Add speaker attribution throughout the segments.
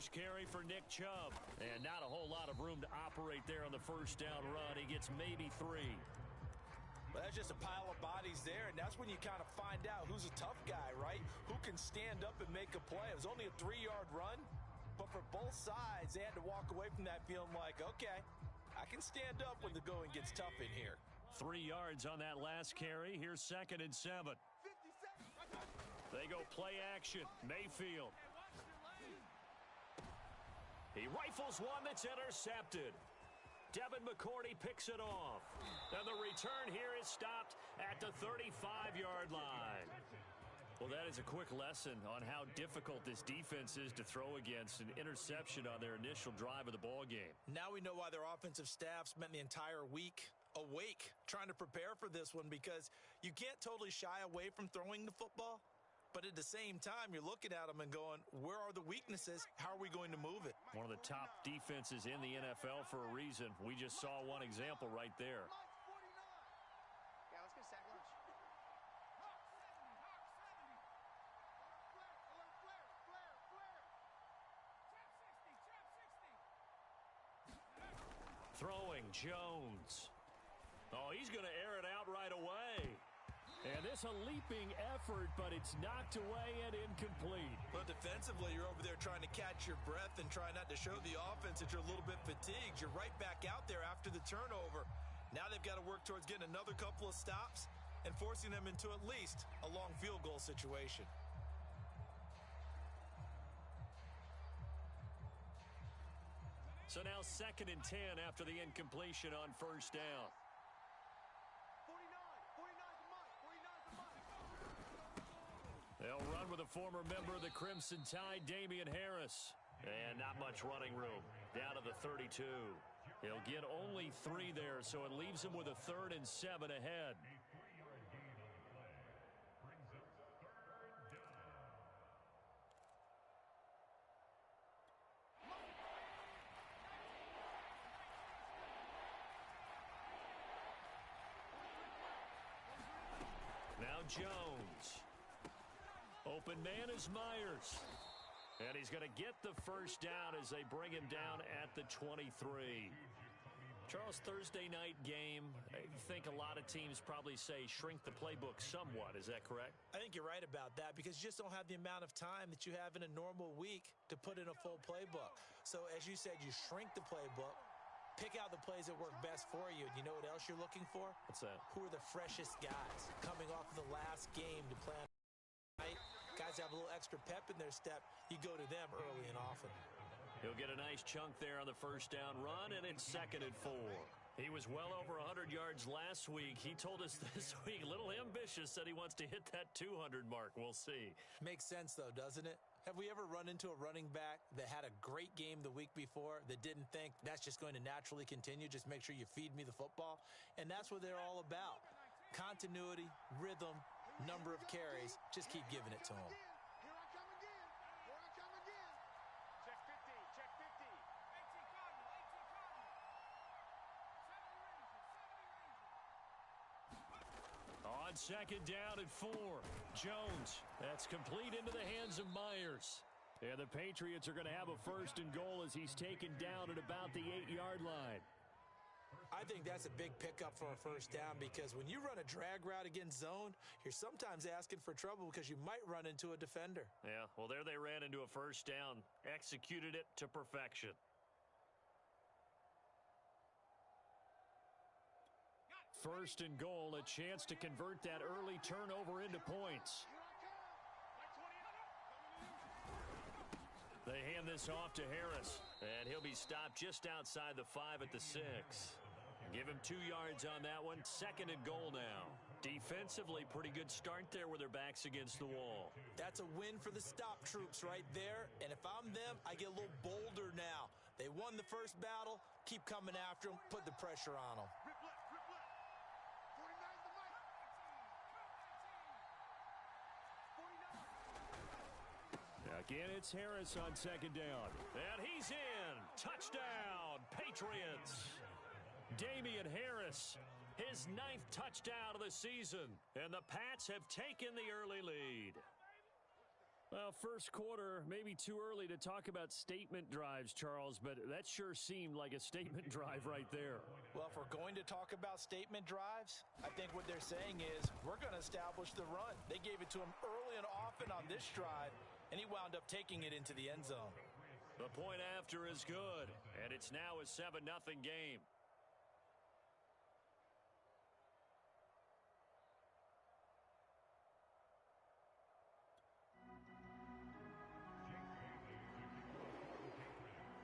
Speaker 1: first carry for Nick Chubb. And not a whole lot of room to operate there on the first down run. He gets maybe 3.
Speaker 2: But that's just a pile of bodies there, and that's when you kind of find out who's a tough guy, right? Who can stand up and make a play. It was only a 3-yard run, but for both sides, they had to walk away from that feeling like, okay, I can stand up when the going gets tough in here.
Speaker 1: 3 yards on that last carry. Here's 2nd and 7. They go play action. Mayfield. He rifles one that's intercepted. Devin McCourty picks it off. And the return here is stopped at the 35-yard line. Well, that is a quick lesson on how difficult this defense is to throw against. An interception on their initial drive of the ball game.
Speaker 2: Now we know why their offensive staff spent the entire week awake trying to prepare for this one, because you can't totally shy away from throwing the football. But at the same time, you're looking at them and going, where are the weaknesses? How are we going to move it?
Speaker 1: One of the top defenses in the NFL for a reason. We just saw one example right there.
Speaker 3: Yeah, let's go sack lunch.
Speaker 1: Throwing Jones. Oh, he's going to air it out right away. And this a leaping effort, but it's knocked away and incomplete.
Speaker 2: But defensively, you're over there trying to catch your breath and try not to show the offense that you're a little bit fatigued. You're right back out there after the turnover. Now they've got to work towards getting another couple of stops and forcing them into at least a long field goal situation.
Speaker 1: So now 2nd and 10 after the incompletion on first down. They'll run with a former member of the Crimson Tide, Damian Harris. And not much running room. Down to the 32. He'll get only 3 there, so it leaves him with a 3rd and 7 ahead. Now Jones. Open man is Myers. And he's going to get the first down as they bring him down at the 23. Charles, Thursday night game, I think a lot of teams probably say shrink the playbook somewhat. Is that correct?
Speaker 2: I think you're right about that, because you just don't have the amount of time that you have in a normal week to put in a full playbook. So as you said, you shrink the playbook, pick out the plays that work best for you. And you know what else you're looking for?
Speaker 1: What's that?
Speaker 2: Who are the freshest guys coming off of the last game to play night? Guys have a little extra pep in their step. You go to them early and often.
Speaker 1: He'll get a nice chunk there on the first down run, and it's 2nd and 4. He was well over 100 yards last week. He told us this week, a little ambitious, said he wants to hit that 200 mark. We'll see.
Speaker 2: Makes sense, though, doesn't it? Have we ever run into a running back that had a great game the week before that didn't think that's just going to naturally continue? Just make sure you feed me the football. And that's what they're all about. Continuity, rhythm, number of carries. Just keep giving it to them.
Speaker 1: On 2nd down and 4, Jones. That's complete into the hands of Myers. And the Patriots are going to have a 1st and goal as he's taken down at about the 8-yard line.
Speaker 2: I think that's a big pickup for a first down, because when you run a drag route against zone, you're sometimes asking for trouble because you might run into a defender.
Speaker 1: Yeah, well, there they ran into a first down, executed it to perfection. 1st and goal, a chance to convert that early turnover into points. They hand this off to Harris, and he'll be stopped just outside the 5 at the 6. Give him 2 yards on that one. 2nd and goal now. Defensively, pretty good start there with their backs against the wall.
Speaker 2: That's a win for the stop troops right there. And if I'm them, I get a little bolder now. They won the first battle. Keep coming after them. Put the pressure on them.
Speaker 1: Again, it's Harris on 2nd down. And he's in. Touchdown, Patriots. Damian Harris, his 9th touchdown of the season. And the Pats have taken the early lead. Well, first quarter, maybe too early to talk about statement drives, Charles, but that sure seemed like a statement drive right there.
Speaker 2: Well, if we're going to talk about statement drives, I think what they're saying is we're going to establish the run. They gave it to him early and often on this drive, and he wound up taking it into the end zone.
Speaker 1: The point after is good, and it's now a 7-0 game.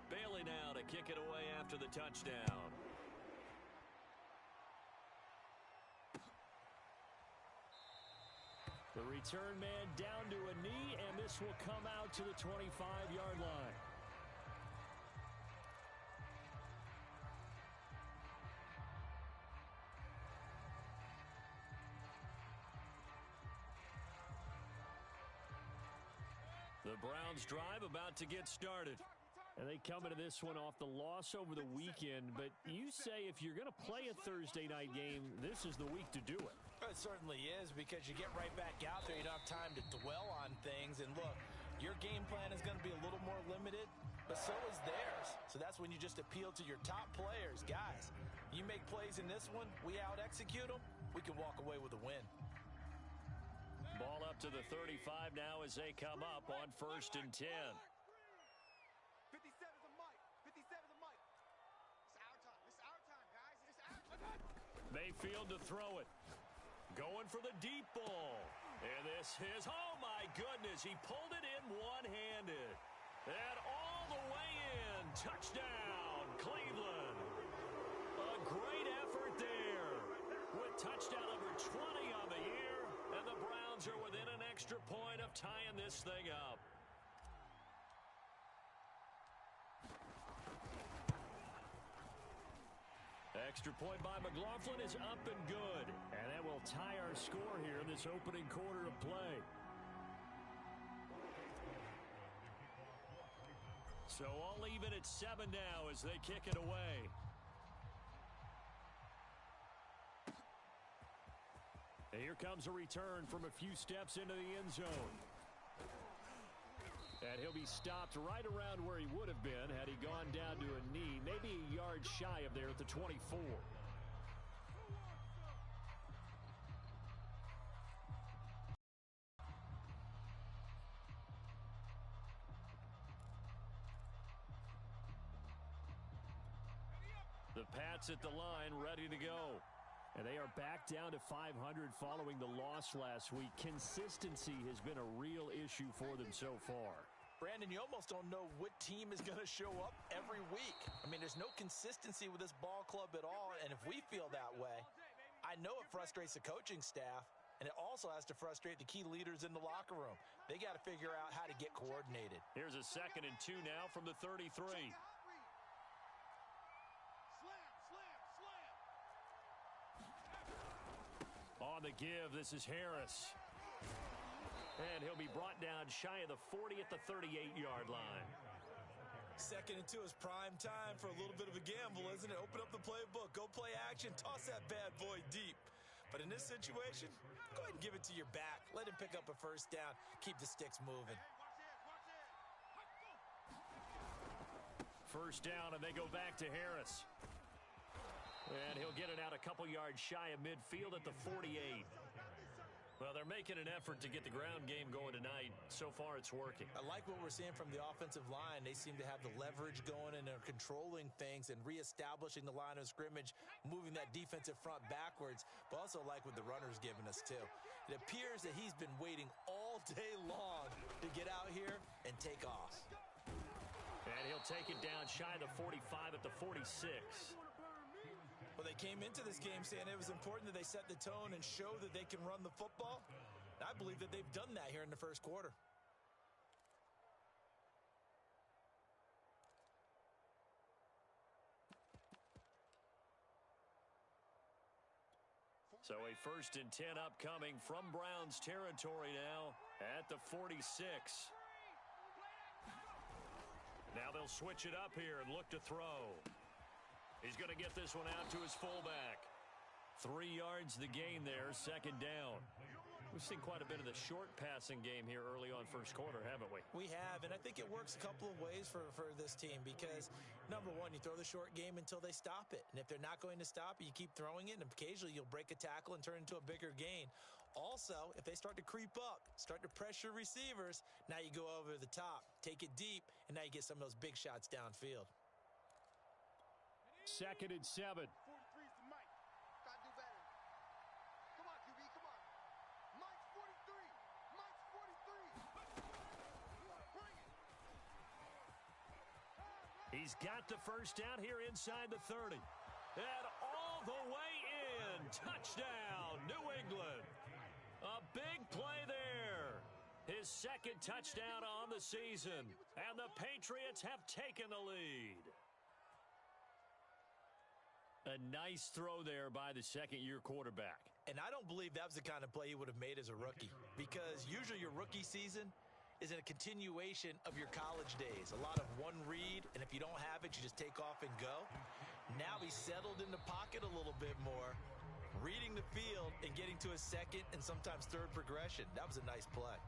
Speaker 1: Bailey now to kick it away after the touchdown. The return man down to a knee, and this will come out to the 25-yard line. The Browns drive about to get started. And they come into this one off the loss over the weekend. But you say if you're going to play a Thursday night game, this is the week to do it.
Speaker 2: It certainly is, because you get right back out there. You don't have time to dwell on things. And look, your game plan is going to be a little more limited, but so is theirs. So that's when you just appeal to your top players. Guys, you make plays in this one, we out-execute them, we can walk away with a win.
Speaker 1: Ball up to the 35 now as they come up on 1st and 10.
Speaker 3: 57's a mic. 57's a mic. It's our time. It's our time, guys. It's our time.
Speaker 1: Mayfield to throw it. Going for the deep ball. And this is, oh my goodness, he pulled it in one-handed. And all the way in. Touchdown, Cleveland. A great effort there. With touchdown number 20 on the year. And the Browns are within an extra point of tying this thing up. Extra point by McLaughlin is up and good. And that will tie our score here in this opening quarter of play. So all even at 7 now as they kick it away. And here comes a return from a few steps into the end zone. And he'll be stopped right around where he would have been had he gone down to a knee, maybe a yard shy of there at the 24. The Pats at the line, ready to go. And they are back down to 500 following the loss last week. Consistency has been a real issue for them so far.
Speaker 2: Brandon, you almost don't know what team is going to show up every week. I mean, there's no consistency with this ball club at all, and if we feel that way, I know it frustrates the coaching staff, and it also has to frustrate the key leaders in the locker room. They got to figure out how to get coordinated.
Speaker 1: Here's a 2nd and 2 now from the 33. On the give, this is Harris. And he'll be brought down shy of the 40 at the 38-yard line.
Speaker 2: 2nd and 2 is prime time for a little bit of a gamble, isn't it? Open up the playbook, go play action, toss that bad boy deep. But in this situation, go ahead and give it to your back. Let him pick up a 1st down. Keep the sticks moving.
Speaker 1: 1st down, and they go back to Harris. And he'll get it out a couple yards shy of midfield at the 48. Well, they're making an effort to get the ground game going tonight. So far, it's working.
Speaker 2: I like what we're seeing from the offensive line. They seem to have the leverage going, and they're controlling things and reestablishing the line of scrimmage, moving that defensive front backwards, but also like what the runner's giving us, too. It appears that he's been waiting all day long to get out here and take off.
Speaker 1: And he'll take it down shy of the 45 at the 46.
Speaker 2: Well, they came into this game saying it was important that they set the tone and show that they can run the football. I believe that they've done that here in the 1st quarter.
Speaker 1: So a 1st and 10 upcoming from Browns territory now at the 46. Now they'll switch it up here and look to throw. He's going to get this one out to his fullback. 3 yards the gain there, 2nd down. We've seen quite a bit of the short passing game here early on first quarter, haven't we?
Speaker 2: We have, and I think it works a couple of ways for this team because, number one, you throw the short game until they stop it. And if they're not going to stop it, you keep throwing it, and occasionally you'll break a tackle and turn it into a bigger gain. Also, if they start to creep up, start to pressure receivers, now you go over the top, take it deep, and now you get some of those big shots downfield.
Speaker 1: 2nd and 7.
Speaker 3: 43's the Mike. Gotta do better. Come on, QB, come on. Mike's 43. Mike's 43. Bring it.
Speaker 1: He's got the first down here inside the 30. And all the way in. Touchdown, New England. A big play there. His 2nd touchdown on the season. And the Patriots have taken the lead. A nice throw there by the second-year quarterback.
Speaker 2: And I don't believe that was the kind of play he would have made as a rookie because usually your rookie season is a continuation of your college days. A lot of one read, and if you don't have it, you just take off and go. Now he's settled in the pocket a little bit more, reading the field and getting to his second and sometimes third progression. That was a nice play.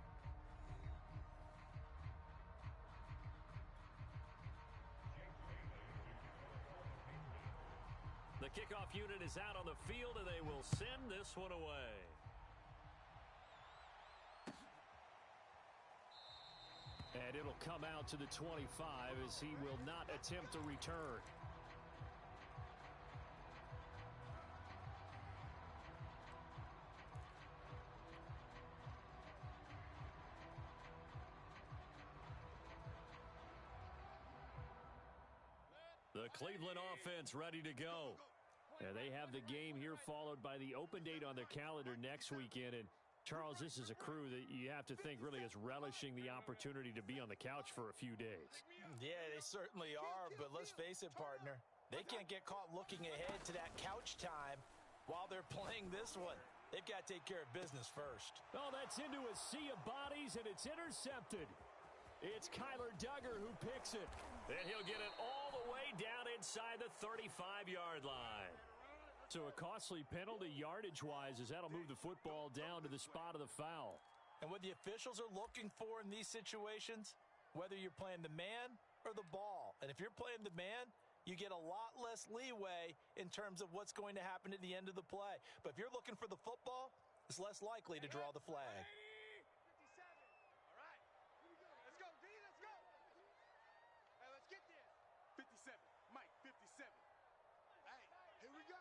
Speaker 1: The kickoff unit is out on the field, and they will send this one away. And it'll come out to the 25 as he will not attempt a return. The Cleveland offense ready to go. Yeah, they have the game here followed by the open date on their calendar next weekend. And, Charles, this is a crew that you have to think really is relishing the opportunity to be on the couch for a few days.
Speaker 2: Yeah, they certainly are, but let's face it, partner. They can't get caught looking ahead to that couch time while they're playing this one. They've got to take care of business first.
Speaker 1: Oh, that's into a sea of bodies, and it's intercepted. It's Kyler Duggar who picks it. And he'll get it all the way down inside the 35-yard line. So a costly penalty yardage-wise as that'll move the football down to the spot of the foul.
Speaker 2: And what the officials are looking for in these situations, whether you're playing the man or the ball, and if you're playing the man, you get a lot less leeway in terms of what's going to happen at the end of the play. But if you're looking for the football, it's less likely to draw the flag.
Speaker 3: 57. All right. Here we go. Let's go, D. Let's go. Hey, let's get this. 57. Mike, 57. Hey, here we go.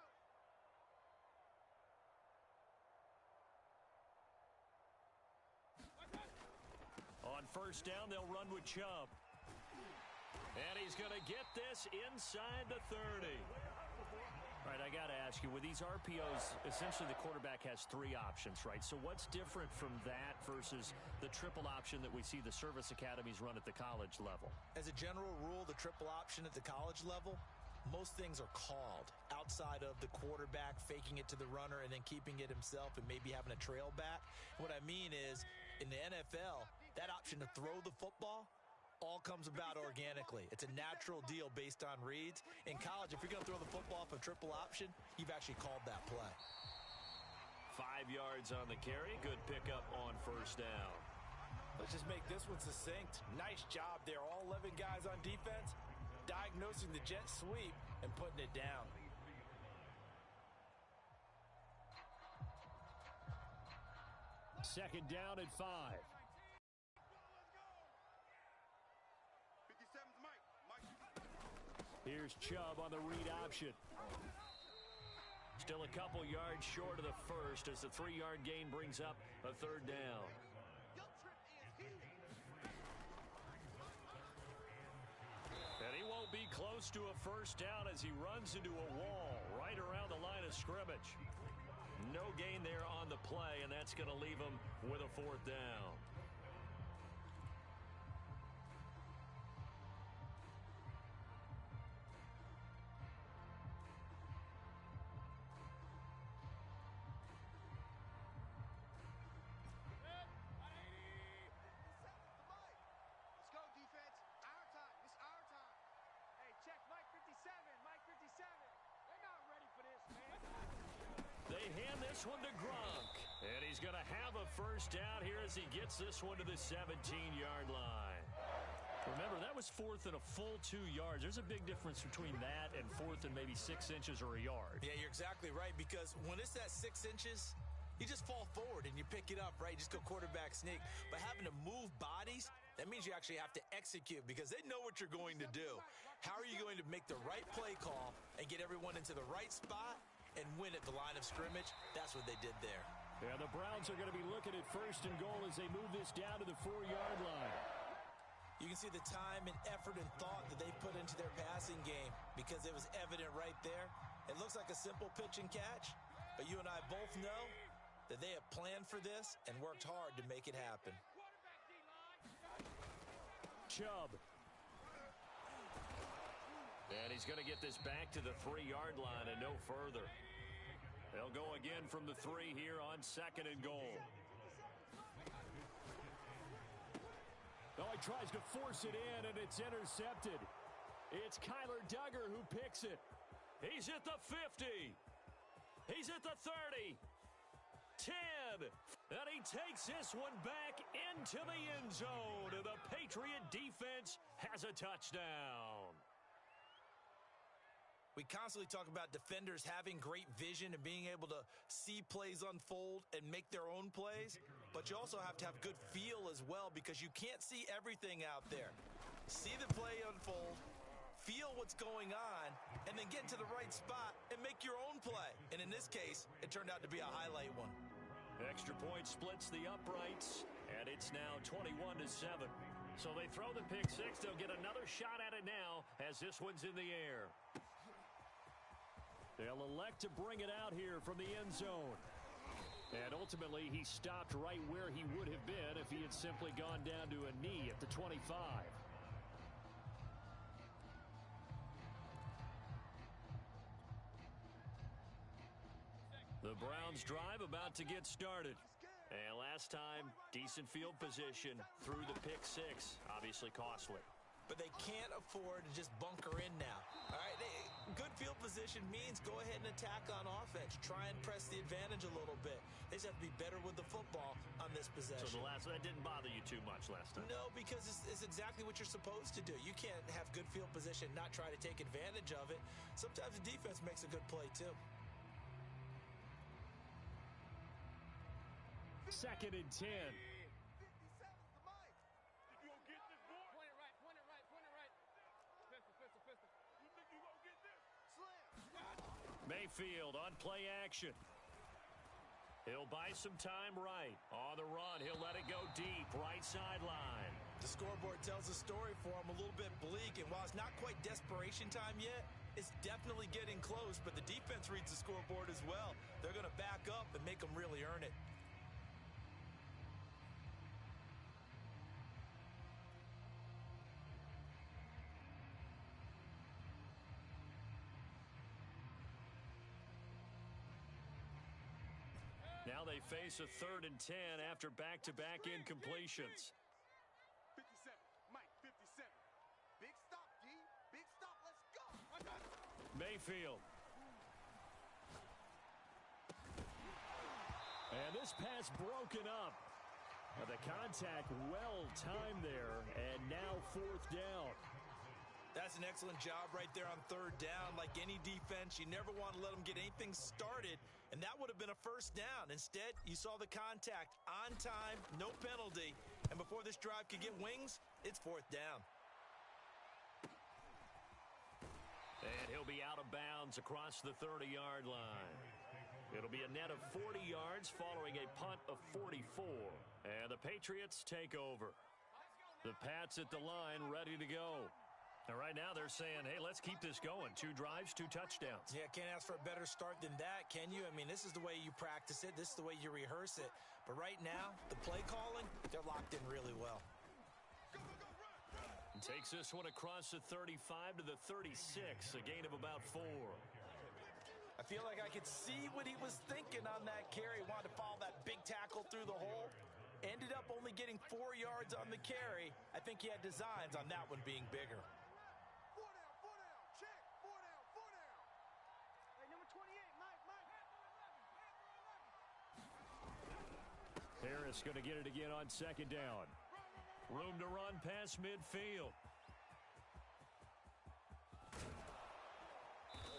Speaker 1: On first down, they'll run with Chubb. And he's going to get this inside the 30. All right, I got to ask you, with these RPOs, essentially the quarterback has three options, right? So what's different from that versus the triple option that we see the service academies run at the college level?
Speaker 2: As a general rule, the triple option at the college level, most things are called outside of the quarterback faking it to the runner and then keeping it himself and maybe having a trail back. What I mean is, in the NFL, that option to throw the football all comes about organically. It's a natural deal based on reads. In college, if you're going to throw the football off a triple option, you've actually called that play.
Speaker 1: 5 yards on the carry. Good pickup on first down.
Speaker 2: Let's just make this one succinct. Nice job there. All 11 guys on defense diagnosing the jet sweep and putting it down.
Speaker 1: Second down at 5.
Speaker 3: 57's Mike.
Speaker 1: Here's Chubb on the read option. Still a couple yards short of the first as the 3-yard gain brings up a third down. And he won't be close to a first down as he runs into a wall right around the line of scrimmage. No gain there on the play, and that's going to leave him with a fourth down.
Speaker 3: Let's go, defense. Our time. It's our time. Hey, check Mike 57. Mike 57. They're not ready for this, man.
Speaker 1: They hand this one to Gronk, and he's going to have a first down here as he gets this one to the 17-yard line. Remember, that was fourth and a full 2 yards. There's a big difference between that and fourth and maybe 6 inches or a yard.
Speaker 2: Yeah, you're exactly right, because when it's that 6 inches, you just fall forward and you pick it up, right? You just go quarterback sneak. But having to move bodies, that means you actually have to execute because they know what you're going to do. How are you going to make the right play call and get everyone into the right spot and win at the line of scrimmage? That's what they did there.
Speaker 1: Yeah, the Browns are going to be looking at first and goal as they move this down to the 4-yard line.
Speaker 2: You can see the time and effort and thought that they put into their passing game because it was evident right there. It looks like a simple pitch and catch, but you and I both know that they have planned for this and worked hard to make it happen.
Speaker 1: Chubb. And he's going to get this back to the 3-yard line and no further. They'll go again from the 3 here on second and goal. Oh, he tries to force it in, and it's intercepted. It's Kyler Duggar who picks it. He's at the 50. He's at the 30. 10. And he takes this one back into the end zone. And the Patriot defense has a touchdown.
Speaker 2: We constantly talk about defenders having great vision and being able to see plays unfold and make their own plays, but you also have to have good feel as well because you can't see everything out there. See the play unfold, feel what's going on, and then get into the right spot and make your own play. And in this case, it turned out to be a highlight one.
Speaker 1: Extra point splits the uprights, and it's now 21-7. So they throw the pick six. They'll get another shot at it now as this one's in the air. They'll elect to bring it out here from the end zone. And ultimately, he stopped right where he would have been if he had simply gone down to a knee at the 25. The Browns drive about to get started. And last time, decent field position through the pick six. Obviously costly.
Speaker 2: But they can't afford to just bunker in now. All right, good field position means go ahead and attack on offense. Try and press the advantage a little bit. They just have to be better with the football on this possession.
Speaker 1: So that didn't bother you too much last time?
Speaker 2: No, because it's exactly what you're supposed to do. You can't have good field position, not try to take advantage of it. Sometimes the defense makes a good play too.
Speaker 1: Second and 10. Mayfield on play action. He'll buy some time right. On the run, he'll let it go deep, right sideline.
Speaker 2: The scoreboard tells a story for him, a little bit bleak, and while it's not quite desperation time yet, it's definitely getting close, but the defense reads the scoreboard as well. They're going to back up and make them really earn it.
Speaker 1: Now they face a 3rd and 10 after back-to-back incompletions.
Speaker 3: 57, Mike, 57. Big stop, D. Big stop, let's go.
Speaker 1: Mayfield. And this pass broken up. The contact well-timed there, and now 4th down.
Speaker 2: That's an excellent job right there on 3rd down. Like any defense, you never want to let them get anything started, and that would have been a 1st down. Instead, you saw the contact on time, no penalty, and before this drive could get wings, it's 4th down.
Speaker 1: And he'll be out of bounds across the 30-yard line. It'll be a net of 40 yards following a punt of 44. And the Patriots take over. The Pats at the line ready to go. And right now they're saying, hey, let's keep this going. 2 drives, 2 touchdowns.
Speaker 2: Yeah, can't ask for a better start than that, can you? I mean, this is the way you practice it. This is the way you rehearse it. But right now, the play calling, they're locked in really well.
Speaker 1: And takes this one across the 35 to the 36, a gain of about 4.
Speaker 2: I feel like I could see what he was thinking on that carry. Wanted to follow that big tackle through the hole. Ended up only getting 4 yards on the carry. I think he had designs on that one being bigger.
Speaker 3: 4 down, check. 4 down, 4 down. Hey, number 28, Mike.
Speaker 1: Harris going to get it again on second down. Room to run past midfield.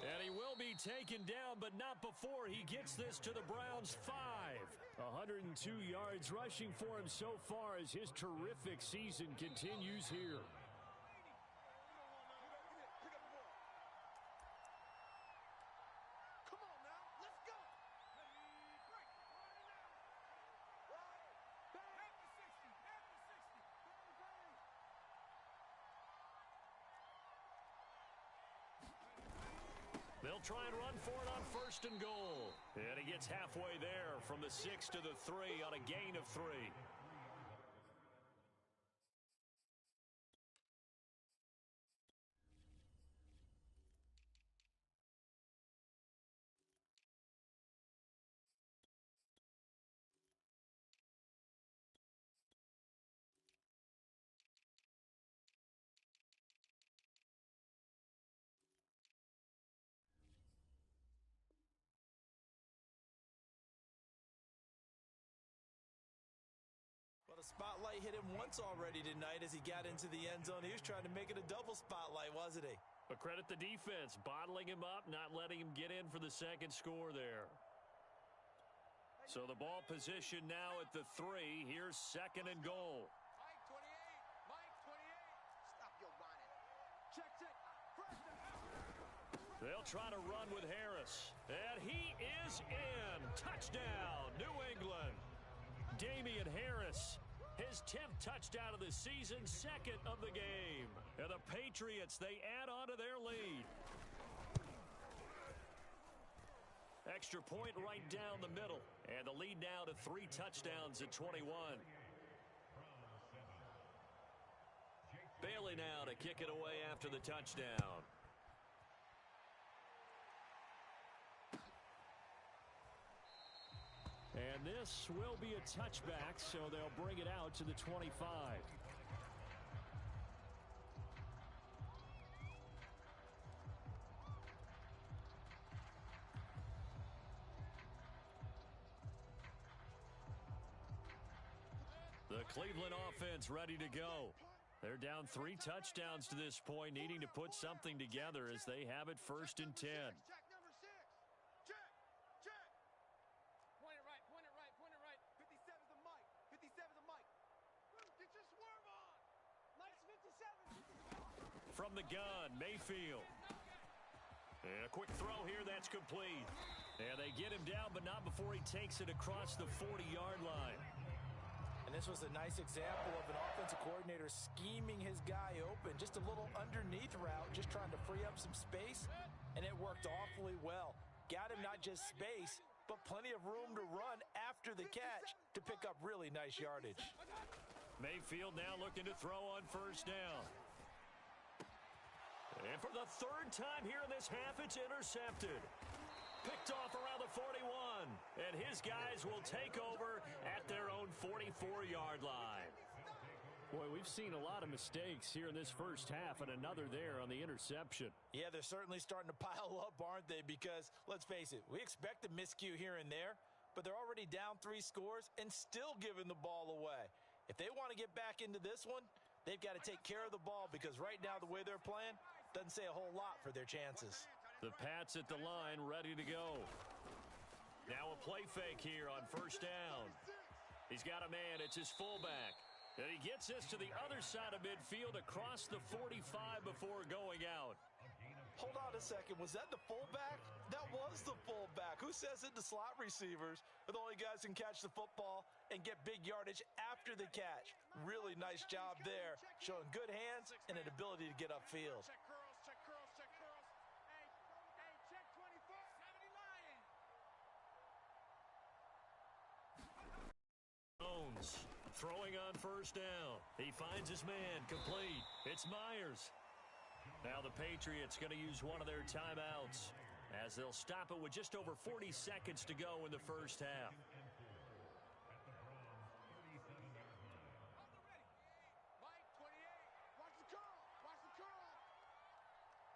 Speaker 1: And he will be taken down, but not before he gets this to the Browns' 5. 102 yards rushing for him so far as his terrific season continues here. They'll try and run for it on first and goal. And he gets halfway there from the 6 to the 3 on a gain of 3.
Speaker 2: The spotlight hit him once already tonight as he got into the end zone. He was trying to make it a double spotlight, wasn't he?
Speaker 1: But credit the defense, bottling him up, not letting him get in for the second score there. So the ball position now at the 3. Here's second and goal.
Speaker 3: Mike 28. Mike 28. Stop your whining. Check, check.
Speaker 1: They'll try to run with Harris. And he is in. Touchdown, New England. Damian Harris. His 10th touchdown of the season, second of the game. And the Patriots, they add on to their lead. Extra point right down the middle. And the lead now to 3 touchdowns at 21. Bailey now to kick it away after the touchdown. And this will be a touchback, so they'll bring it out to the 25. The Cleveland offense ready to go. They're down 3 touchdowns to this point, needing to put something together as they have it first and 10. From the gun, Mayfield. And a quick throw here, that's complete. And they get him down, but not before he takes it across the 40-yard line.
Speaker 2: And this was a nice example of an offensive coordinator scheming his guy open. Just a little underneath route, just trying to free up some space, and it worked awfully well. Got him not just space, but plenty of room to run after the catch to pick up really nice yardage.
Speaker 1: Mayfield now looking to throw on first down. And for the 3rd time here in this half, it's intercepted. Picked off around the 41. And his guys will take over at their own 44-yard line. Boy, we've seen a lot of mistakes here in this first half, and another there on the interception.
Speaker 2: Yeah, they're certainly starting to pile up, aren't they? Because, let's face it, we expect a miscue here and there, but they're already down 3 scores and still giving the ball away. If they want to get back into this one, they've got to take care of the ball, because right now the way they're playing doesn't say a whole lot for their chances.
Speaker 1: The Pats at the line ready to go. Now a play fake here on first down. He's got a man. It's his fullback. And he gets this to the other side of midfield across the 45 before going out.
Speaker 2: Hold on a second. Was that the fullback? That was the fullback. Who says it? The slot receivers are the only guys who can catch the football and get big yardage after the catch. Really nice job there, showing good hands and an ability to get upfield.
Speaker 3: Check curls, check curls, check curls. Hey, check 24. 70 Lion.
Speaker 1: Jones throwing on first down. He finds his man, complete. It's Myers. Now the Patriots going to use one of their timeouts as they'll stop it with just over 40 seconds to go in the first half.
Speaker 3: Mike 28. Watch the curl. Watch the curl.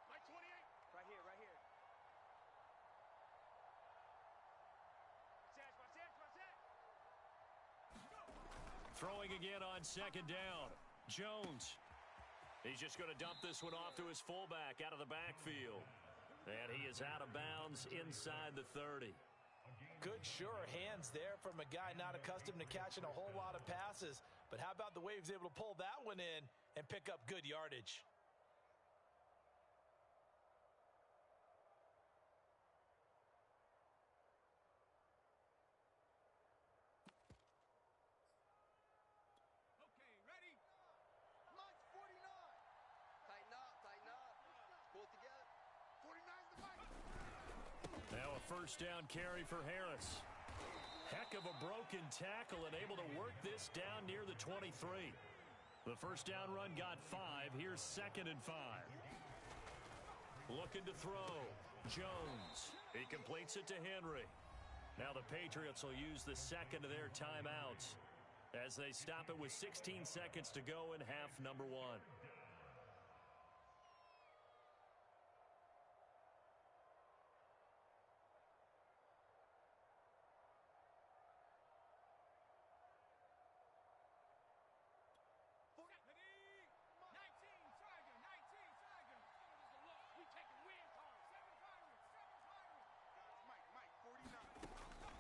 Speaker 3: Mike 28. Right here, right here. Watch that, watch that, watch that. Go.
Speaker 1: Throwing again on second down. Jones. He's just going to dump this one off to his fullback out of the backfield. And he is out of bounds inside the 30.
Speaker 2: Good, sure hands there from a guy not accustomed to catching a whole lot of passes. But how about the way he was able to pull that one in and pick up good yardage?
Speaker 3: Okay, ready? Mike's 49. Tighten up, tighten up. Pull it together. 49's the Mike.
Speaker 1: Now a first down carry for Harris. Heck of a broken tackle and able to work this down near the 23. The first down run got 5. Here's 2nd and 5. Looking to throw. Jones. He completes it to Henry. Now the Patriots will use the second of their timeouts as they stop it with 16 seconds to go in half number 1.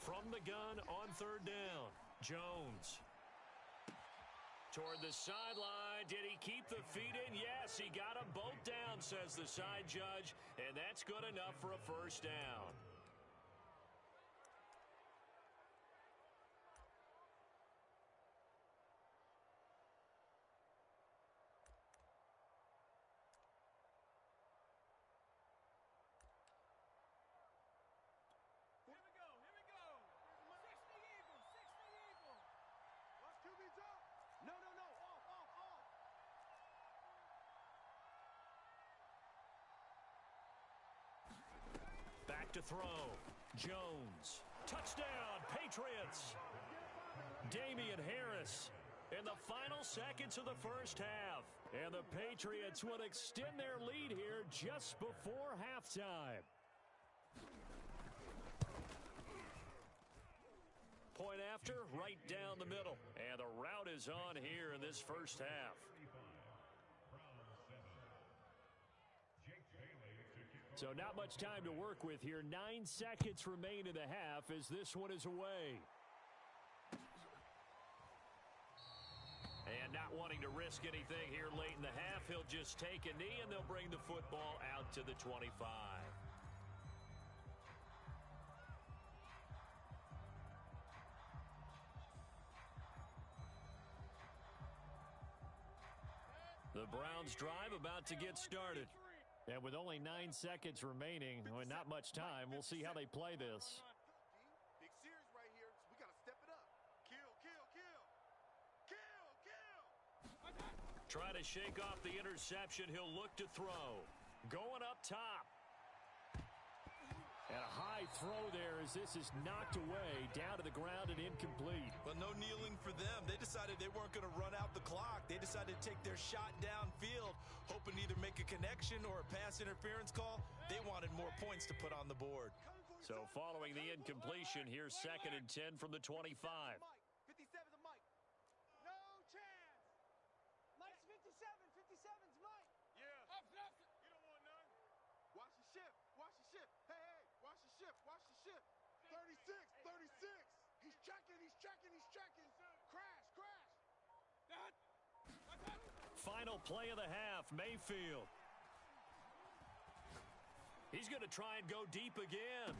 Speaker 1: From the gun on 3rd down, Jones. Toward the sideline. Did he keep the feet in? Yes, he got them both down, says the side judge, and that's good enough for a first down.
Speaker 3: No, no, no. Off, off, off.
Speaker 1: Back to throw. Jones. Touchdown, Patriots. Damian Harris in the final seconds of the first half. And the Patriots will extend their lead here just before halftime. Point after, right down the middle. And the route is on here in this first half. So not much time to work with here. 9 seconds remain in the half as this one is away. And not wanting to risk anything here late in the half, he'll just take a knee and they'll bring the football out to the 25. The Browns drive about to get started. And with only 9 seconds remaining, well, not much time, we'll see how they play this.
Speaker 3: Big series right here, so we got to step it up. Kill, kill, kill. Kill, kill.
Speaker 1: Try to shake off the interception. He'll look to throw. Going up top. And a high throw there as this is knocked away, down to the ground and incomplete.
Speaker 2: Well, no kneeling for them. They decided they weren't going to run out the clock. They decided to take their shot downfield, hoping to either make a connection or a pass interference call. They wanted more points to put on the board.
Speaker 1: So following the incompletion, here's 2nd and 10 from the 25.
Speaker 3: 57's a Mike. No chance. Mike's 57. 57's Mike. Yeah. You don't want none. Watch the shift. Watch the shift. Hey, hey. Watch the shift. Watch the shift. 36. 36. He's checking. He's checking. He's checking. Crash. Crash.
Speaker 1: Final play of the half, Mayfield. He's going to try and go deep again.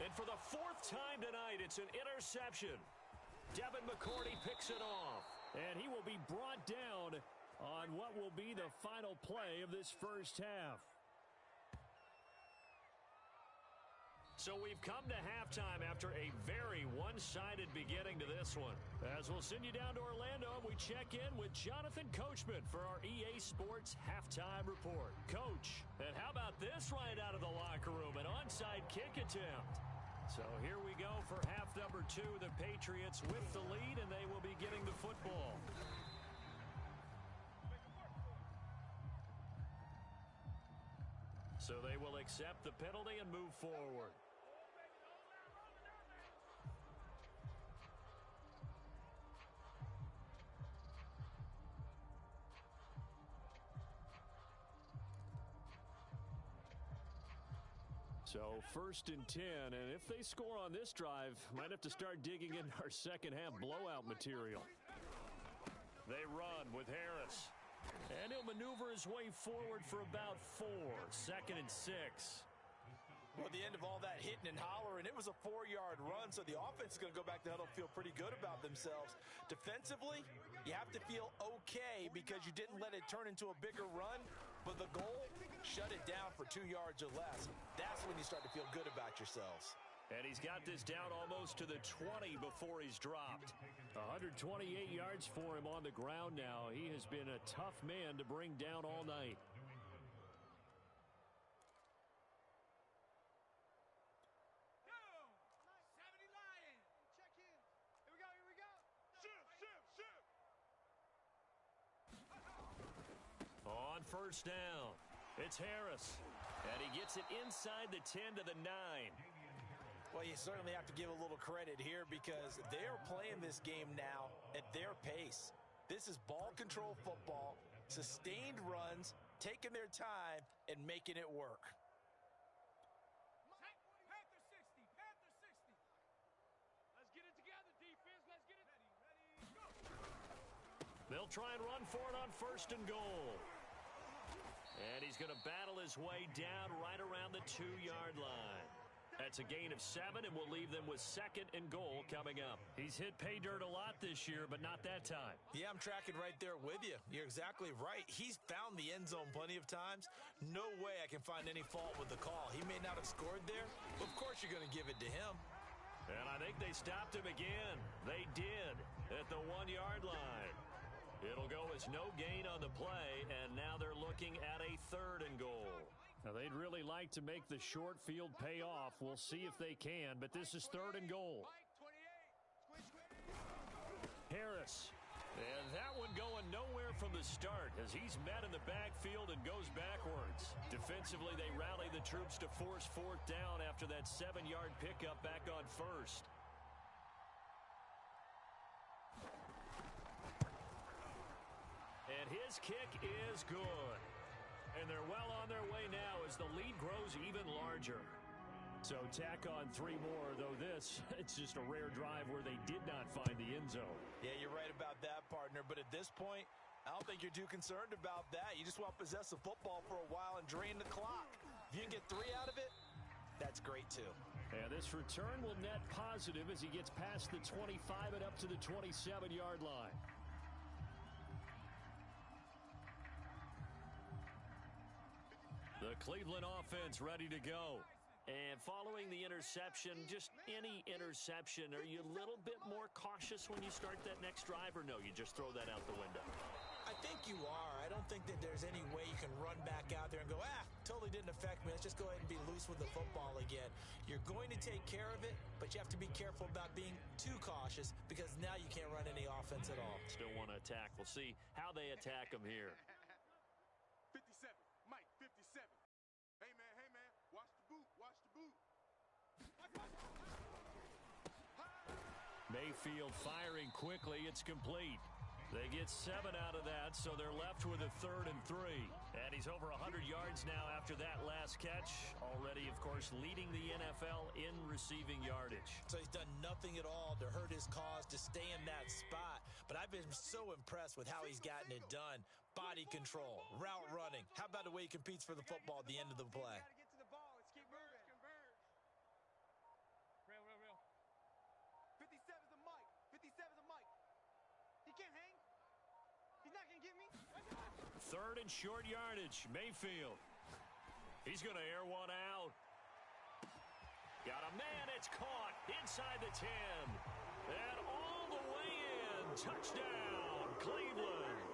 Speaker 1: And for the 4th time tonight, it's an interception. Devin McCourty picks it off. And he will be brought down on what will be the final play of this first half. So we've come to halftime after a very one-sided beginning to this one. As we'll send you down to Orlando, we check in with Jonathan Coachman for our EA Sports Halftime Report. Coach, and how about this right out of the locker room, an onside kick attempt. So here we go for half number 2. The Patriots with the lead, and they will be getting the football. So they will accept the penalty and move forward. So 1st and 10, and if they score on this drive, might have to start digging in our second half blowout material. They run with Harris. And he'll maneuver his way forward for about 4. 2nd and 6.
Speaker 2: Well, at the end of all that hitting and hollering, it was a 4-yard run, so the offense is going to go back to huddle and feel pretty good about themselves. Defensively, you have to feel okay because you didn't let it turn into a bigger run, but the goal, shut it down for 2 yards or less. That's when you start to feel good about yourselves.
Speaker 1: And he's got this down almost to the 20 before he's dropped. 128 yards for him on the ground now. He has been a tough man to bring down all night. On 1st down, it's Harris. And he gets it inside the 10 to the 9.
Speaker 2: Well, you certainly have to give a little credit here because they're playing this game now at their pace. This is ball control football, sustained runs, taking their time, and making it work.
Speaker 3: Panther 60. Panther 60. Let's get it together, defense. Let's get it. Ready, go.
Speaker 1: They'll try and run for it on 1st and goal. And he's going to battle his way down right around the 2-yard line. That's a gain of 7, and we'll leave them with 2nd and goal coming up. He's hit pay dirt a lot this year, but not that time.
Speaker 2: Yeah, I'm tracking right there with you. You're exactly right. He's found the end zone plenty of times. No way I can find any fault with the call. He may not have scored there, but of course you're going to give it to him.
Speaker 1: And I think they stopped him again. They did at the 1-yard line. It'll go as no gain on the play, and now they're looking at a 3rd and goal. Now, they'd really like to make the short field pay off. We'll see if they can, but this is 3rd and goal. Harris. And that one going nowhere from the start as he's met in the backfield and goes backwards. Defensively, they rally the troops to force 4th down after that 7-yard pickup back on 1st. And his kick is good. And they're well on their way now as the lead grows even larger. So tack on 3 more, though this, it's just a rare drive where they did not find the end zone.
Speaker 2: Yeah, you're right about that, partner. But at this point, I don't think you're too concerned about that. You just want to possess the football for a while and drain the clock. If you can get 3 out of it, that's great too.
Speaker 1: And this return will net positive as he gets past the 25 and up to the 27-yard line. The Cleveland offense ready to go. And following the interception, just any interception, are you a little bit more cautious when you start that next drive, or no, you just throw that out the window?
Speaker 2: I think you are. I don't think that there's any way you can run back out there and go, totally didn't affect me. Let's just go ahead and be loose with the football again. You're going to take care of it, but you have to be careful about being too cautious because now you can't run any offense at all.
Speaker 1: Still want to attack. We'll see how they attack them here.
Speaker 3: 57. Mike, 57. Hey, man. Watch the boot. Watch the boot.
Speaker 1: Mayfield firing quickly. It's complete. They get 7 out of that, so they're left with a 3rd and 3. And he's over 100 yards now after that last catch. Already, of course, leading the NFL in receiving yardage.
Speaker 2: So he's done nothing at all to hurt his cause, to stay in that spot. But I've been so impressed with how he's gotten it done. Body control, route running. How about the way he competes for the football at the end of the play?
Speaker 3: Got to get to the ball. Let's keep moving. Converge. Real. 57's the mic. 57's the mic. He can't hang. He's not going to get me.
Speaker 1: 3rd and short yardage. Mayfield. He's going to air one out. Got a man. It's caught inside the 10. And all the way in. Touchdown, Cleveland.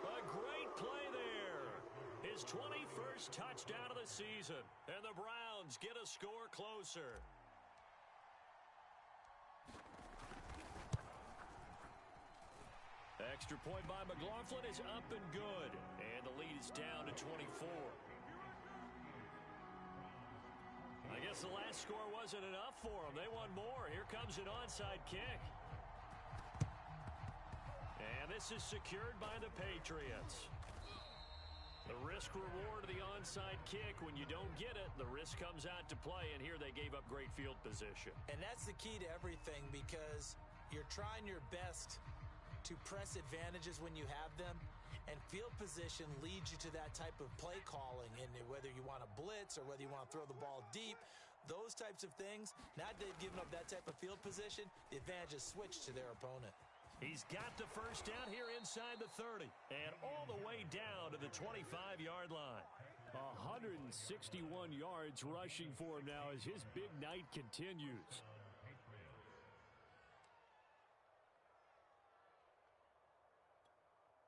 Speaker 1: A great play there. His 21st touchdown of the season. And the Browns get a score closer. Extra point by McLaughlin is up and good. And the lead is down to 24. I guess the last score wasn't enough for them. They want more. Here comes an onside kick. And this is secured by the Patriots. The risk reward of the onside kick. When you don't get it, the risk comes out to play, and here they gave up great field position.
Speaker 2: And that's the key to everything, because you're trying your best to press advantages when you have them, and field position leads you to that type of play calling. And whether you want to blitz or whether you want to throw the ball deep, those types of things, now they've given up that type of field position, the advantage is switched to their opponent.
Speaker 1: He's got the first down here inside the 30 and all the way down to the 25-yard line.
Speaker 4: 161 yards rushing for him now as his big night continues.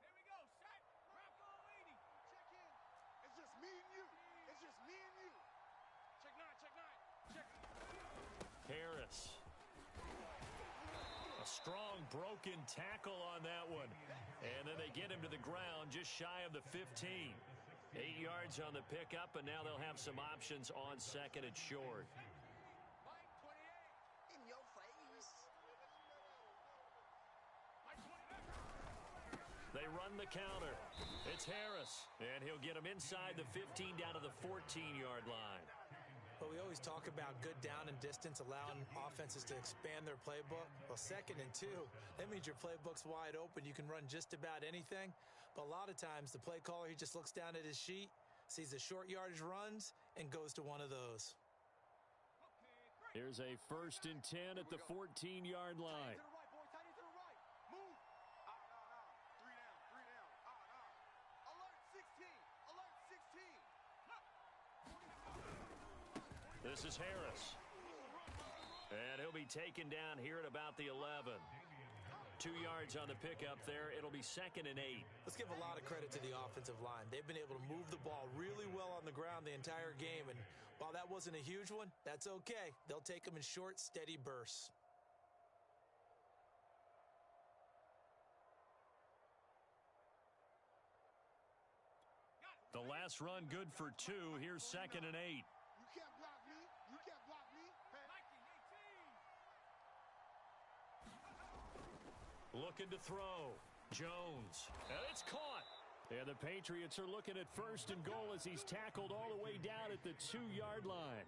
Speaker 3: Here we go, set. Rocco leading. Check in. It's just me and you. It's just me and you. Check nine, check nine. Check.
Speaker 1: Harris. A strong broken tackle on that one. And then they get him to the ground just shy of the 15. 8 yards on the pickup, and now they'll have some options on second and short.
Speaker 3: Mike 28. In your face. Mike 28.
Speaker 1: They run the counter. It's Harris, and he'll get him inside the 15 down to the 14-yard line.
Speaker 2: But we always talk about good down and distance, allowing offenses to expand their playbook. Well, 2nd and 2, that means your playbook's wide open. You can run just about anything. But a lot of times, the play caller, he just looks down at his sheet, sees the short yardage runs, and goes to one of those.
Speaker 4: Here's a 1st and 10 at the 14-yard line.
Speaker 3: To the right, boy. Tight end to the right. Move. No. 3 down. Alert 16. Alert 16.
Speaker 1: This is Harris. And he'll be taken down here at about the 11. 2 yards on the pickup there. It'll be 2nd and 8.
Speaker 2: Let's give a lot of credit to the offensive line. They've been able to move the ball really well on the ground the entire game. And while that wasn't a huge one, that's okay. They'll take them in short, steady bursts.
Speaker 1: The last run good for 2. Here's 2nd and 8.
Speaker 3: You can't block me. You can't block me. Hey. Mikey 18.
Speaker 1: Looking to throw. Jones. And it's caught.
Speaker 4: And the Patriots are looking at 1st and goal as he's tackled all the way down at the 2-yard line.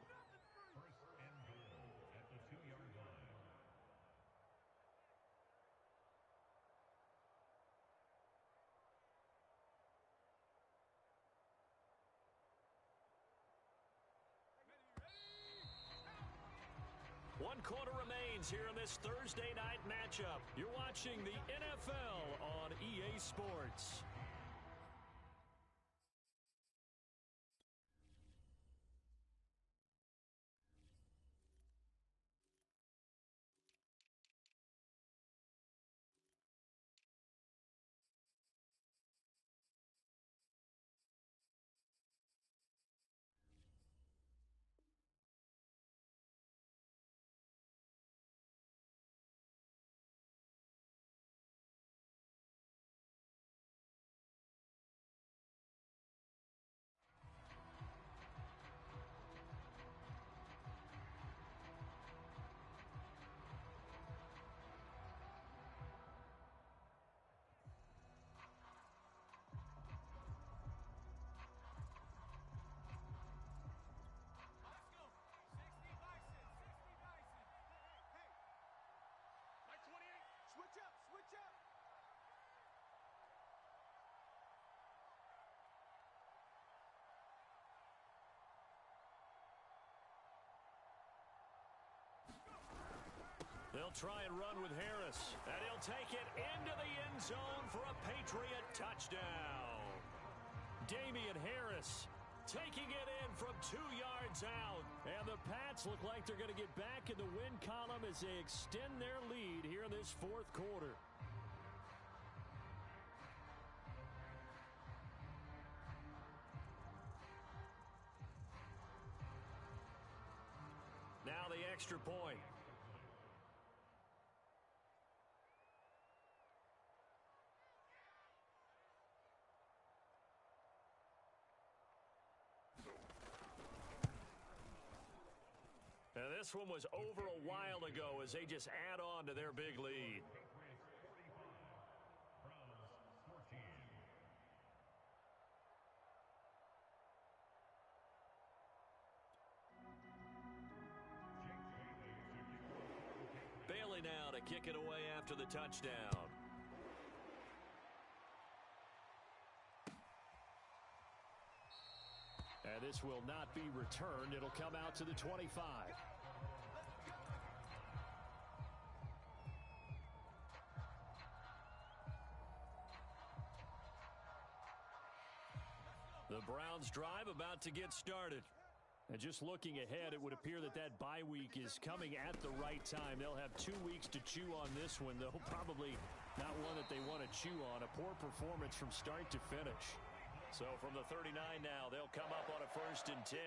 Speaker 1: One quarter remains here in this Thursday night matchup. You're watching the NFL on EA Sports. They'll try and run with Harris, and he'll take it into the end zone for a Patriot touchdown. Damian Harris taking it in from 2 yards out. And the Pats look like they're going to get back in the win column as they extend their lead here in this 4th quarter. Now the extra point. And this one was over a while ago as they just add on to their big lead. McCourty now to kick it away after the touchdown.
Speaker 4: And this will not be returned. It'll come out to the 25.
Speaker 1: The Browns drive about to get started.
Speaker 4: And just looking ahead, it would appear that that bye week is coming at the right time. They'll have 2 weeks to chew on this one, though probably not one that they want to chew on. A poor performance from start to finish.
Speaker 1: So from the 39 now, they'll come up on a 1st and 10.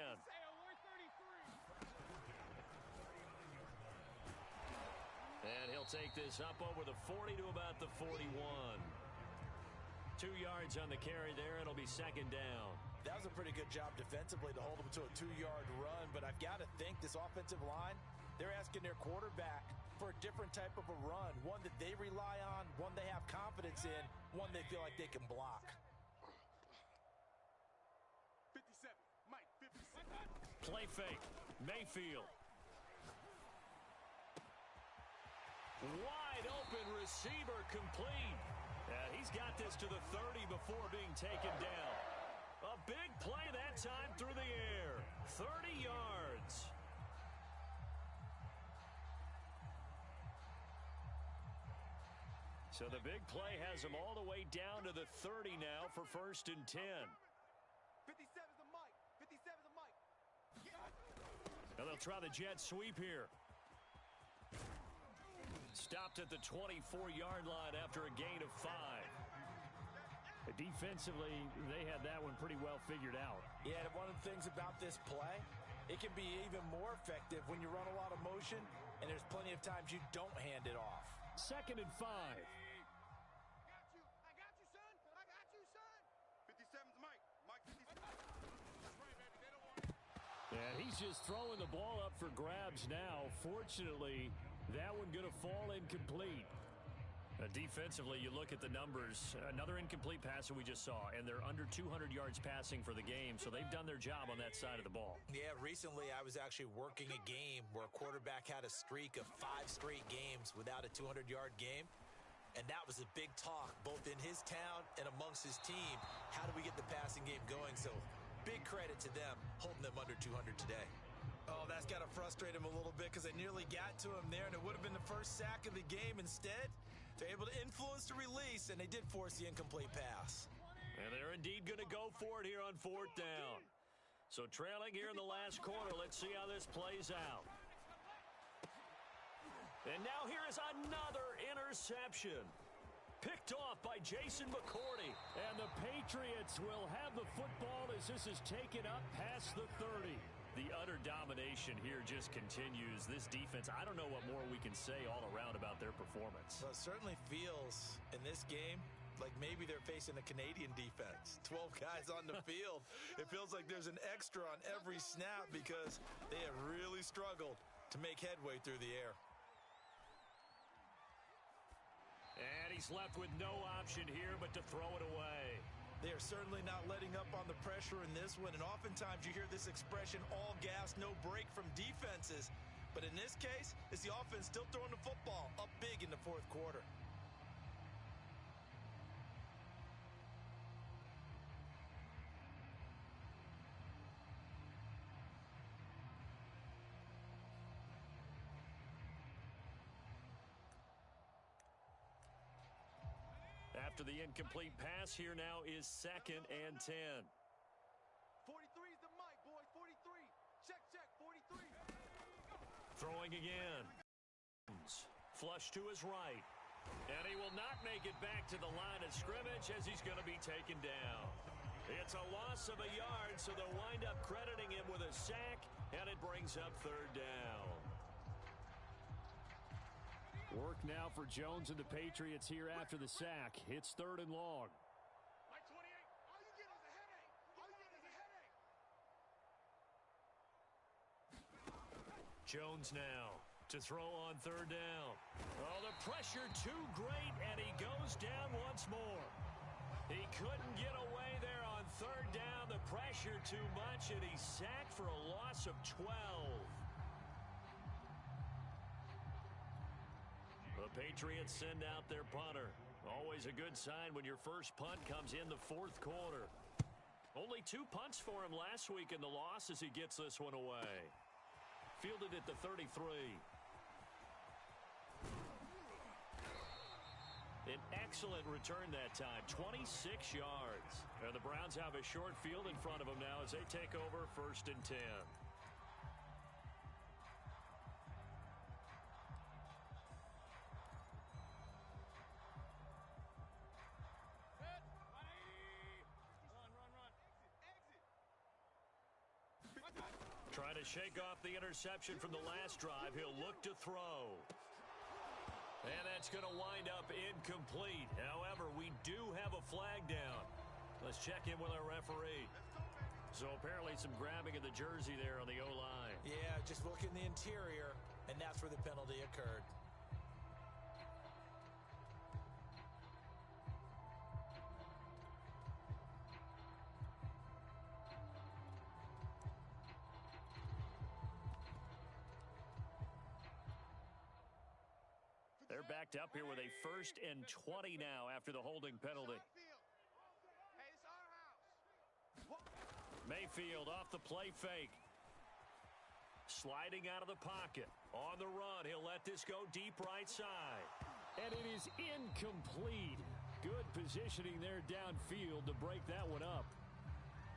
Speaker 1: And he'll take this up over the 40 to about the 41. 2 yards on the carry there. It'll be 2nd down.
Speaker 2: That was a pretty good job defensively to hold them to a 2-yard run, but I've got to think this offensive line, they're asking their quarterback for a different type of a run, one that they rely on, one they have confidence in, one they feel like they can block.
Speaker 3: 57, Mike, 57.
Speaker 1: Play fake, Mayfield. Wide open receiver complete. And he's got this to the 30 before being taken down. A big play that time through the air. 30 yards. So the big play has him all the way down to the 30 now for 1st and 10.
Speaker 3: 57's a Mike. 57's a Mike.
Speaker 1: Now they'll try the jet sweep here. Stopped at the 24-yard line after a gain of 5.
Speaker 4: Defensively, they had that one pretty well figured out.
Speaker 2: Yeah, and one of the things about this play, it can be even more effective when you run a lot of motion, and there's plenty of times you don't hand it off.
Speaker 4: 2nd and 5.
Speaker 3: I got you, son. I got you, son. 57's Mike. Mike 57. That's right, baby. They don't want it.
Speaker 4: And he's just throwing the ball up for grabs now. Fortunately, that one going to fall incomplete.
Speaker 1: Defensively, you look at the numbers. Another incomplete pass that we just saw, and they're under 200 yards passing for the game, so they've done their job on that side of the ball.
Speaker 2: Yeah, recently I was actually working a game where a quarterback had a streak of 5 straight games without a 200-yard game, and that was a big talk both in his town and amongst his team. How do we get the passing game going? So big credit to them holding them under 200 today. Oh, that's got to frustrate him a little bit because they nearly got to him there, and it would have been the first sack of the game. Instead, they're able to influence the release, and they did force the incomplete pass.
Speaker 1: And they're indeed going to go for it here on 4th down. So trailing here in the last quarter, let's see how this plays out. And now here is another interception. Picked off by Jason McCourty.
Speaker 4: And the Patriots will have the football as this is taken up past the 30.
Speaker 1: The utter domination here just continues. This defense, I don't know what more we can say all around about their performance.
Speaker 2: Well, it certainly feels in this game like maybe they're facing a Canadian defense. 12 guys on the field. It feels like there's an extra on every snap because they have really struggled to make headway through the air.
Speaker 1: And he's left with no option here but to throw it away.
Speaker 2: They are certainly not letting up on the pressure in this one, and oftentimes you hear this expression, all gas, no break from defenses. But in this case, it's the offense still throwing the football up big in the 4th quarter.
Speaker 1: After the incomplete pass, here now is 2nd and 10.
Speaker 3: 43's the Mike, boys. 43. Check, 43.
Speaker 1: Throwing again. Flush to his right. And he will not make it back to the line of scrimmage as he's going to be taken down. It's a loss of a yard, so they'll wind up crediting him with a sack, and it brings up 3rd down.
Speaker 4: Work now for Jones and the Patriots here after the sack. It's 3rd and long.
Speaker 3: Mike 28. All you get is a headache. All you get is a headache.
Speaker 1: Jones now to throw on 3rd down. Oh, the pressure too great, and he goes down once more. He couldn't get away there on 3rd down. The pressure too much, and he's sacked for a loss of 12. Patriots send out their punter. Always a good sign when your first punt comes in the fourth quarter. Only 2 punts for him last week in the loss as he gets this one away. Fielded at the 33. An excellent return that time, 26 yards. And the Browns have a short field in front of them now as they take over 1st and 10. Trying to shake off the interception from the last drive. He'll look to throw. And that's going to wind up incomplete. However, we do have a flag down. Let's check in with our referee. So apparently some grabbing of the jersey there on the O-line.
Speaker 2: Yeah, just look in the interior, and that's where the penalty occurred.
Speaker 1: They're backed up here with a 1st and 20 now after the holding penalty. Mayfield off the play fake. Sliding out of the pocket. On the run, he'll let this go deep right side.
Speaker 4: And it is incomplete. Good positioning there downfield to break that one up.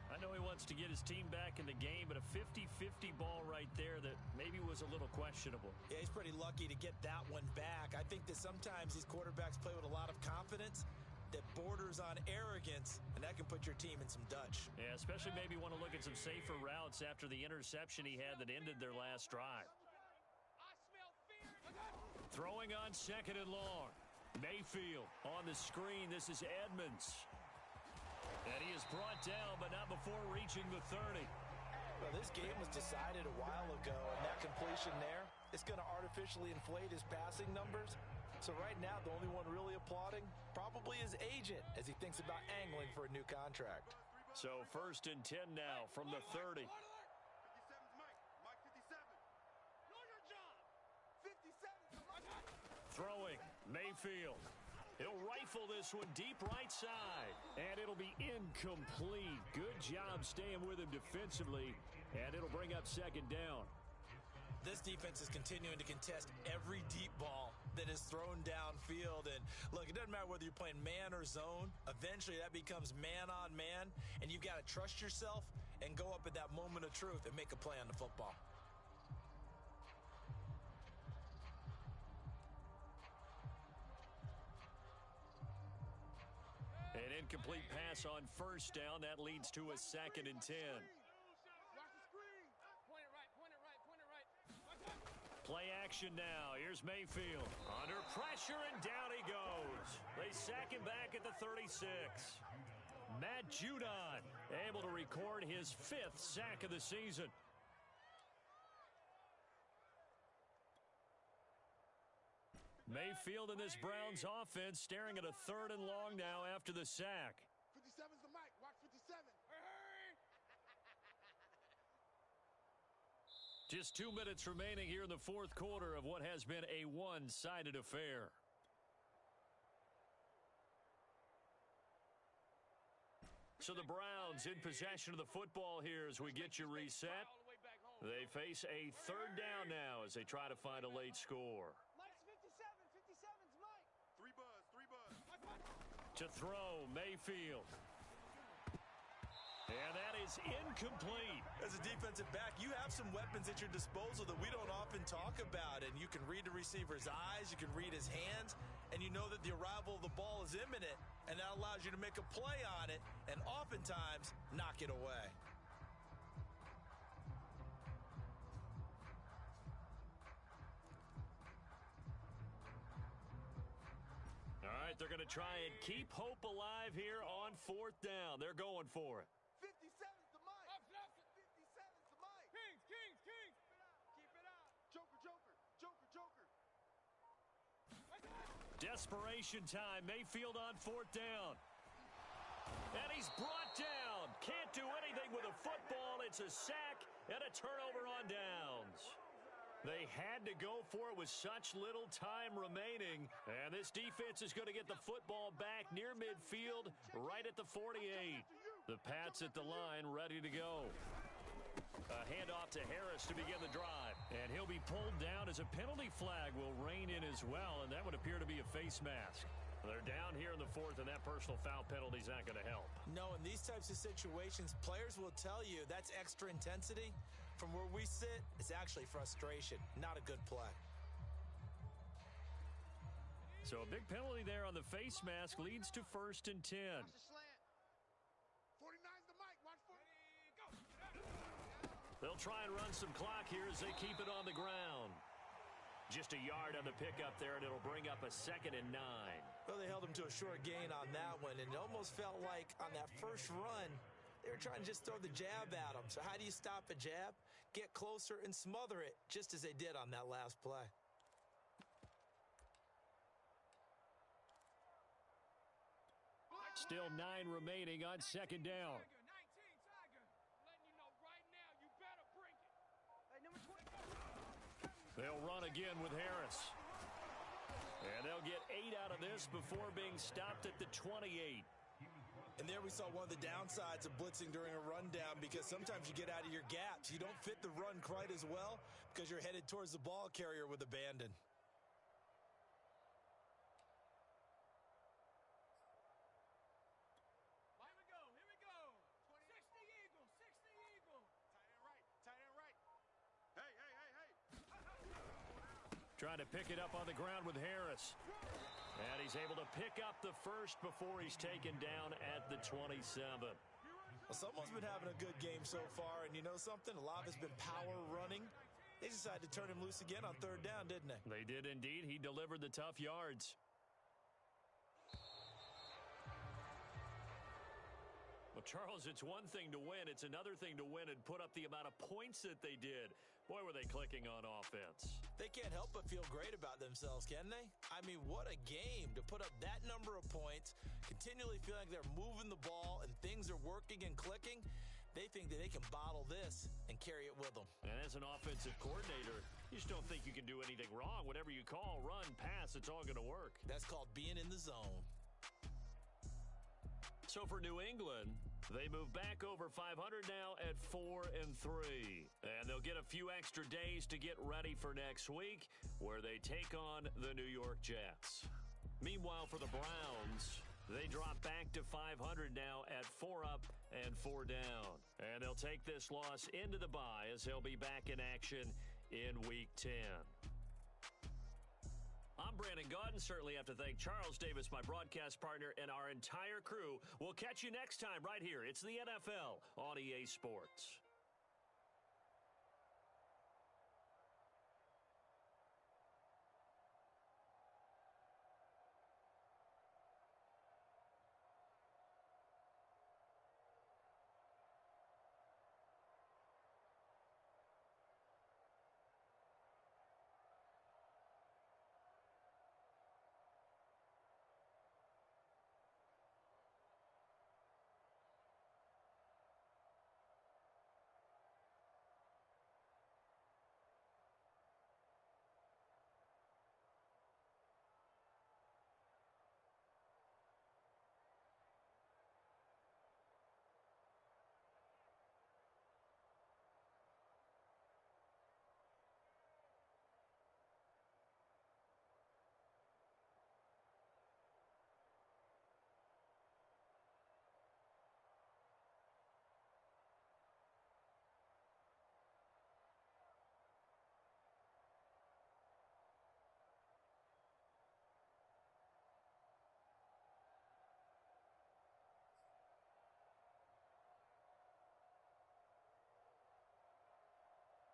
Speaker 1: I know he wants to get his team back in the game, but a 50-50 ball right there that maybe was a little questionable.
Speaker 2: Yeah, he's pretty lucky to get that one back. I think that sometimes these quarterbacks play with a lot of confidence that borders on arrogance, and that can put your team in some Dutch.
Speaker 1: Yeah, especially maybe want to look at some safer routes after the interception he had that ended their last drive. Throwing on 2nd and long. Mayfield on the screen. This is Edmonds. And he is brought down, but not before reaching the 30.
Speaker 2: Well, this game was decided a while ago, and that completion there, it's going to artificially inflate his passing numbers. So right now, the only one really applauding probably his agent as he thinks about angling for a new contract.
Speaker 1: So 1st and 10 now from the 30.
Speaker 3: 57's Mike. Mike 57. Know your job. 57's Mike.
Speaker 1: Throwing. Mayfield. He'll rifle this one deep right side.
Speaker 4: And it'll be incomplete. Good job staying with him defensively. And it'll bring up 2nd down.
Speaker 2: This defense is continuing to contest every deep ball that is thrown downfield. And look, it doesn't matter whether you're playing man or zone. Eventually, that becomes man on man. And you've got to trust yourself and go up at that moment of truth and make a play on the football.
Speaker 1: An incomplete pass on 1st down. That leads to a 2nd and 10.
Speaker 3: Watch the screen. Point it right. Point it right. Point it right.
Speaker 1: Play action now. Here's Mayfield. Under pressure, and down he goes. They sack him back at the 36. Matt Judon able to record his 5th sack of the season. Mayfield in this Browns offense staring at a 3rd and long now after the sack.
Speaker 3: 57's the mic. Watch 57. Hurry!
Speaker 1: Just 2 minutes remaining here in the 4th quarter of what has been a one-sided affair. So the Browns in possession of the football here as we get you reset. They face a 3rd down now as they try to find a late score. To throw, Mayfield. And that is incomplete.
Speaker 2: As a defensive back, you have some weapons at your disposal that we don't often talk about. And you can read the receiver's eyes, you can read his hands, and you know that the arrival of the ball is imminent, and that allows you to make a play on it and oftentimes knock it away.
Speaker 1: All right, they're going to try and keep hope alive here on 4th down. They're going for it.
Speaker 3: 57's the mic. 57's the mic. Kings. Keep it out. Joker.
Speaker 1: Desperation time. Mayfield on 4th down. And he's brought down. Can't do anything with a football. It's a sack and a turnover on downs. They had to go for it with such little time remaining. And this defense is going to get the football back near midfield, right at the 48. The Pats at the line, ready to go. A handoff to Harris to begin the drive. And he'll be pulled down as a penalty flag will rein in as well, and that would appear to be a face mask. They're down here in the fourth, and that personal foul penalty is not going to help.
Speaker 2: No, in these types of situations, players will tell you that's extra intensity. From where we sit, it's actually frustration, not a good play.
Speaker 4: So a big penalty there on the face mask leads to 1st and 10.
Speaker 3: Watch the slant. 49's the mic. Watch for it. Go.
Speaker 1: They'll try and run some clock here as they keep it on the ground. Just a yard on the pickup there, and it'll bring up a 2nd and 9.
Speaker 2: Well, they held him to a short gain on that one, and it almost felt like on that first run, they were trying to just throw the jab at him. So how do you stop a jab? Get closer and smother it, just as they did on that last play.
Speaker 4: Still 9 remaining on 2nd down.
Speaker 3: 19, Tiger. Letting you know right now, you better bring it. Hey, number 24.
Speaker 4: They'll run again with Harris.
Speaker 1: And they'll get 8 out of this before being stopped at the 28.
Speaker 2: And there we saw one of the downsides of blitzing during a rundown, because sometimes you get out of your gaps. You don't fit the run quite as well because you're headed towards the ball carrier with abandon.
Speaker 3: Here we go. 60 Eagle. Tight end right. Hey.
Speaker 4: Trying to pick it up on the ground with Harris.
Speaker 1: And he's able to pick up the first before he's taken down at the 27.
Speaker 2: Well, someone's been having a good game so far, and you know something? A lot of it's been power running. They decided to turn him loose again on 3rd down, didn't they?
Speaker 4: They did indeed. He delivered the tough yards.
Speaker 1: Well, Charles, it's one thing to win. It's another thing to win and put up the amount of points that they did. Boy, were they clicking on offense.
Speaker 2: They can't help but feel great about themselves, can they? I mean, what a game to put up that number of points, continually feeling like they're moving the ball and things are working and clicking. They think that they can bottle this and carry it with them.
Speaker 1: And as an offensive coordinator, you just don't think you can do anything wrong. Whatever you call, run, pass, it's all going to work.
Speaker 2: That's called being in the zone.
Speaker 1: So for New England, they move back over 500 now at 4-3. And they'll get a few extra days to get ready for next week, where they take on the New York Jets. Meanwhile, for the Browns, they drop back to 500 now at 4 up and 4 down. And they'll take this loss into the bye as they'll be back in action in Week 10. I'm Brandon Gaudin. Certainly have to thank Charles Davis, my broadcast partner, and our entire crew. We'll catch you next time right here. It's the NFL on EA Sports.